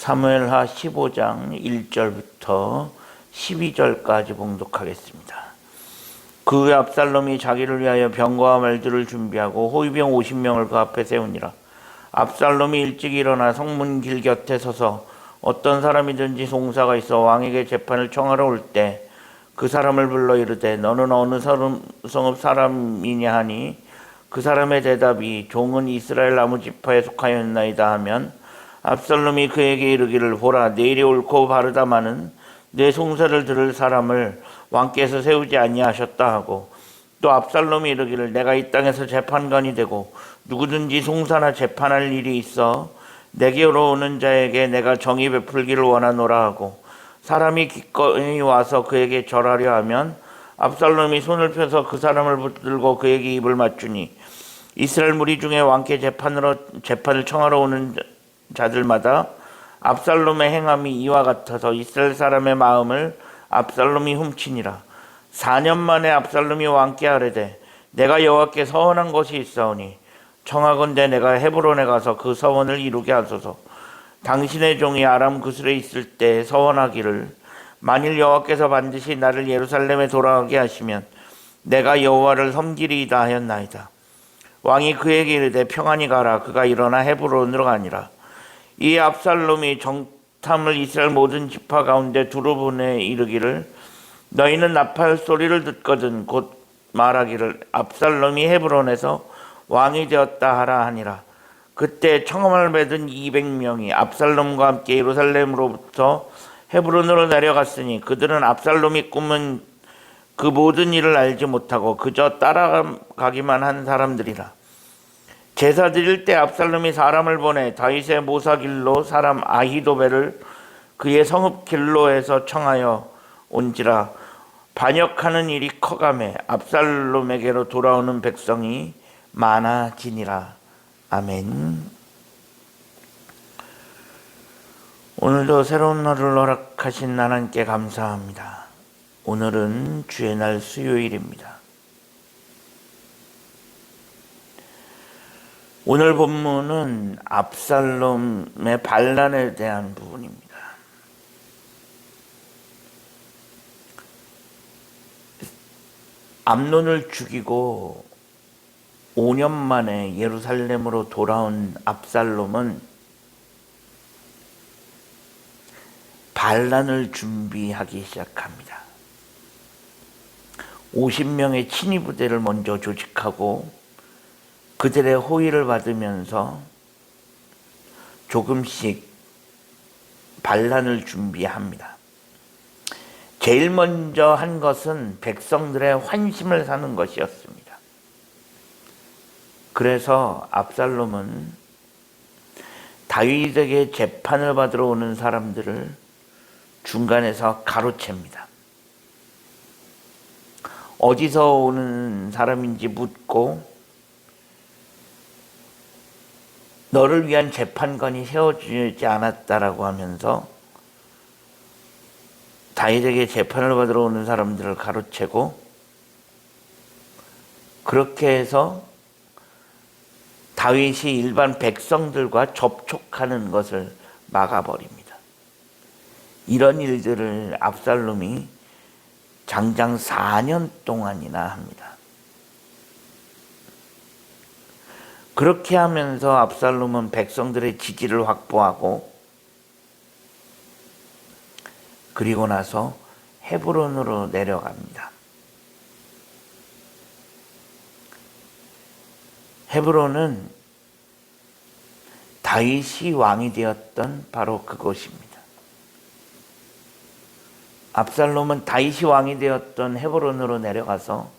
사무엘하 15장 1절부터 12절까지 봉독하겠습니다. 그 후에 압살롬이 자기를 위하여 병거와 말들을 준비하고 호위병 50명을 그 앞에 세우니라. 압살롬이 일찍 일어나 성문 길 곁에 서서 어떤 사람이든지 송사가 있어 왕에게 재판을 청하러 올 때 그 사람을 불러 이르되 너는 어느 성읍 사람이냐 하니 그 사람의 대답이 종은 이스라엘 나무지파에 속하였나이다 하면 압살롬이 그에게 이르기를 보라 내일이 옳고 바르다마는 내 송사를 들을 사람을 왕께서 세우지 아니하셨다 하고 또 압살롬이 이르기를 내가 이 땅에서 재판관이 되고 누구든지 송사나 재판할 일이 있어 내게로 오는 자에게 내가 정의 베풀기를 원하노라 하고 사람이 기꺼이 와서 그에게 절하려 하면 압살롬이 손을 펴서 그 사람을 붙들고 그에게 입을 맞추니 이스라엘 무리 중에 왕께 재판을 청하러 오는 자들마다 압살롬의 행함이 이와 같아서 이스라엘 사람의 마음을 압살롬이 훔치니라. 4년 만에 압살롬이 왕께 아뢰되 내가 여호와께 서원한 것이 있사오니 청하건대 내가 헤브론에 가서 그 서원을 이루게 하소서. 당신의 종이 아람 구슬에 있을 때 서원하기를 만일 여호와께서 반드시 나를 예루살렘에 돌아가게 하시면 내가 여호와를 섬기리이다 하였나이다. 왕이 그에게 이르되 평안히 가라. 그가 일어나 헤브론으로 가니라. 이 압살롬이 정탐을 이스라엘 모든 지파 가운데 두루 보내 이르기를 너희는 나팔 소리를 듣거든 곧 말하기를 압살롬이 헤브론에서 왕이 되었다 하라 하니라. 그때 청함을 맺은 200명이 압살롬과 함께 예루살렘으로부터 헤브론으로 내려갔으니 그들은 압살롬이 꿈은 그 모든 일을 알지 못하고 그저 따라가기만 한 사람들이라. 제사 드릴 때 압살롬이 사람을 보내 다윗의 모사길로 사람 아히도벨을 그의 성읍 길로에서 청하여 온지라. 반역하는 일이 커가매 압살롬에게로 돌아오는 백성이 많아지니라. 아멘. 오늘도 새로운 날을 허락하신 하나님께 감사합니다. 오늘은 주의 날 수요일입니다. 오늘 본문은 압살롬의 반란에 대한 부분입니다. 암논을 죽이고 5년 만에 예루살렘으로 돌아온 압살롬은 반란을 준비하기 시작합니다. 50명의 친위 부대를 먼저 조직하고 그들의 호의를 받으면서 조금씩 반란을 준비합니다. 제일 먼저 한 것은 백성들의 환심을 사는 것이었습니다. 그래서 압살롬은 다윗에게 재판을 받으러 오는 사람들을 중간에서 가로챕니다. 어디서 오는 사람인지 묻고 너를 위한 재판관이 세워주지 않았다라고 하면서 다윗에게 재판을 받으러 오는 사람들을 가로채고 그렇게 해서 다윗이 일반 백성들과 접촉하는 것을 막아버립니다. 이런 일들을 압살롬이 장장 4년 동안이나 합니다. 그렇게 하면서 압살롬은 백성들의 지지를 확보하고 그리고 나서 헤브론으로 내려갑니다. 헤브론은 다윗이 왕이 되었던 바로 그곳입니다. 압살롬은 다윗이 왕이 되었던 헤브론으로 내려가서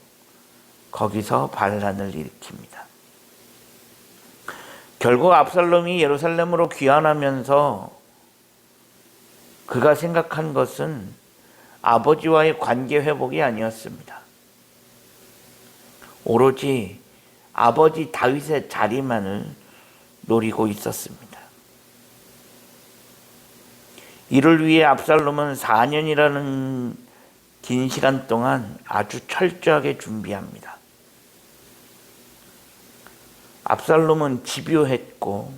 거기서 반란을 일으킵니다. 결국 압살롬이 예루살렘으로 귀환하면서 그가 생각한 것은 아버지와의 관계 회복이 아니었습니다. 오로지 아버지 다윗의 자리만을 노리고 있었습니다. 이를 위해 압살롬은 4년이라는 긴 시간 동안 아주 철저하게 준비합니다. 압살롬은 집요했고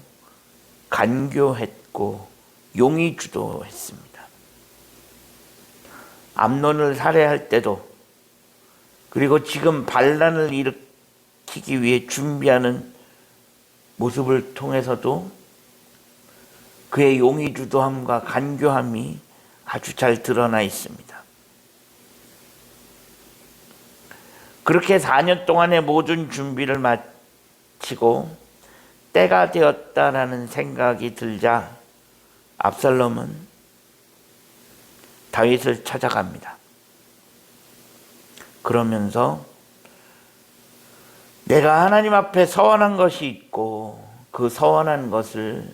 간교했고 용이 주도했습니다. 암논을 살해할 때도, 그리고 지금 반란을 일으키기 위해 준비하는 모습을 통해서도 그의 용의 주도함과 간교함이 아주 잘 드러나 있습니다. 그렇게 4년 동안의 모든 준비를 마치고 때가 되었다라는 생각이 들자 압살롬은 다윗을 찾아갑니다. 그러면서 내가 하나님 앞에 서원한 것이 있고 그 서원한 것을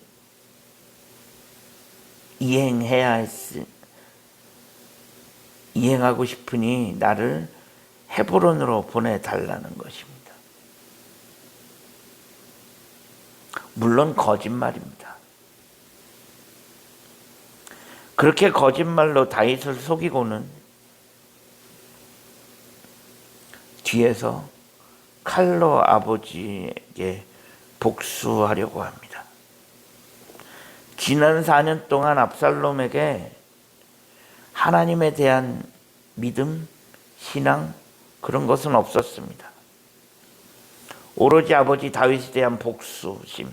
이행하고 싶으니 나를 헤브론으로 보내달라는 것입니다. 물론 거짓말입니다. 그렇게 거짓말로 다윗을 속이고는 뒤에서 칼로 아버지에게 복수하려고 합니다. 지난 4년 동안 압살롬에게 하나님에 대한 믿음, 신앙, 그런 것은 없었습니다. 오로지 아버지 다윗에 대한 복수심,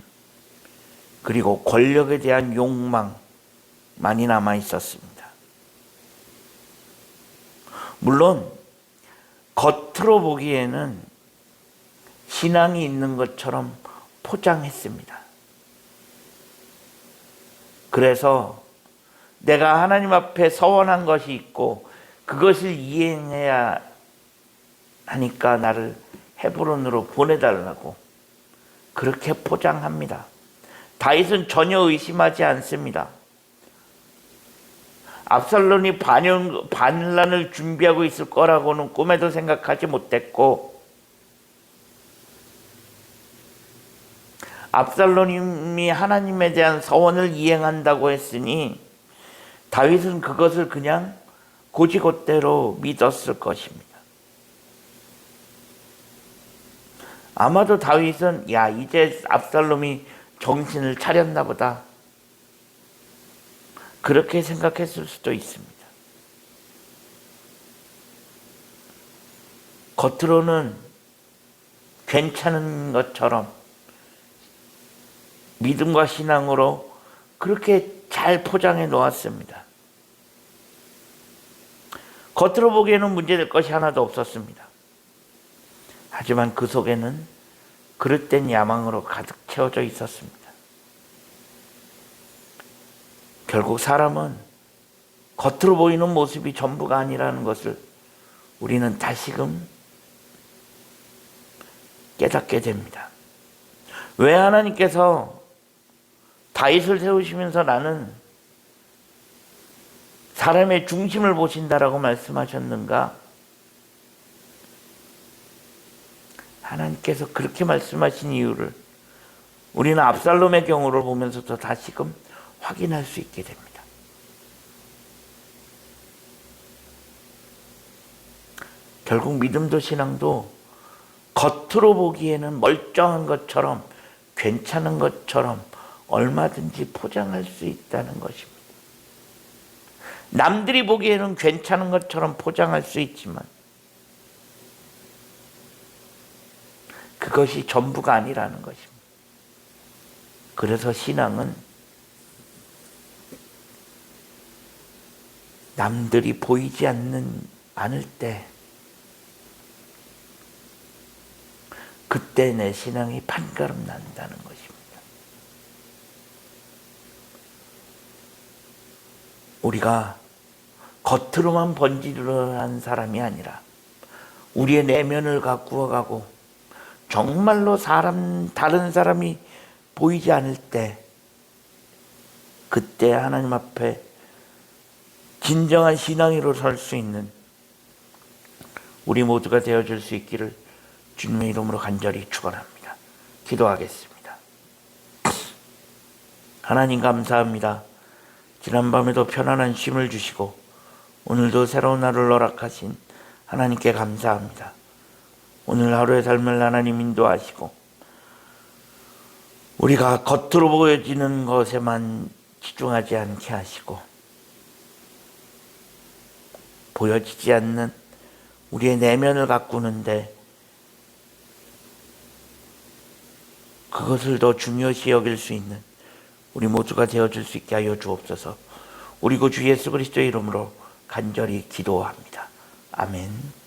그리고 권력에 대한 욕망만이 남아 있었습니다. 물론 겉으로 보기에는 신앙이 있는 것처럼 포장했습니다. 그래서 내가 하나님 앞에 서원한 것이 있고 그것을 이행해야 하니까 나를 헤브론으로 보내달라고 그렇게 포장합니다. 다윗은 전혀 의심하지 않습니다. 압살롬이 반란을 준비하고 있을 거라고는 꿈에도 생각하지 못했고, 압살롬이 하나님에 대한 서원을 이행한다고 했으니 다윗은 그것을 그냥 곧이곧대로 믿었을 것입니다. 아마도 다윗은 이제 압살롬이 정신을 차렸나 보다, 그렇게 생각했을 수도 있습니다. 겉으로는 괜찮은 것처럼 믿음과 신앙으로 그렇게 잘 포장해 놓았습니다. 겉으로 보기에는 문제될 것이 하나도 없었습니다. 하지만 그 속에는 그릇된 야망으로 가득 채워져 있었습니다. 결국 사람은 겉으로 보이는 모습이 전부가 아니라는 것을 우리는 다시금 깨닫게 됩니다. 왜 하나님께서 다윗을 세우시면서 나는 사람의 중심을 보신다라고 말씀하셨는가? 하나님께서 그렇게 말씀하신 이유를 우리는 압살롬의 경우를 보면서도 다시금 확인할 수 있게 됩니다. 결국 믿음도 신앙도 겉으로 보기에는 멀쩡한 것처럼, 괜찮은 것처럼 얼마든지 포장할 수 있다는 것입니다. 남들이 보기에는 괜찮은 것처럼 포장할 수 있지만 그것이 전부가 아니라는 것입니다. 그래서 신앙은 남들이 보이지 않을 때, 그때 내 신앙이 판가름 난다는 것입니다. 우리가 겉으로만 번지르르한 사람이 아니라 우리의 내면을 가꾸어가고 정말로 다른 사람이 보이지 않을 때, 그때 하나님 앞에 진정한 신앙으로 설 수 있는 우리 모두가 되어줄 수 있기를 주님의 이름으로 간절히 축원합니다. 기도하겠습니다. 하나님 감사합니다. 지난밤에도 편안한 쉼을 주시고 오늘도 새로운 하루를 허락하신 하나님께 감사합니다. 오늘 하루의 삶을 하나님 인도하시고 우리가 겉으로 보여지는 것에만 치중하지 않게 하시고 보여지지 않는 우리의 내면을 가꾸는데 그것을 더 중요시 여길 수 있는 우리 모두가 되어줄 수 있게 하여 주옵소서. 우리 구 주 예수 그리스도의 이름으로 간절히 기도합니다. 아멘.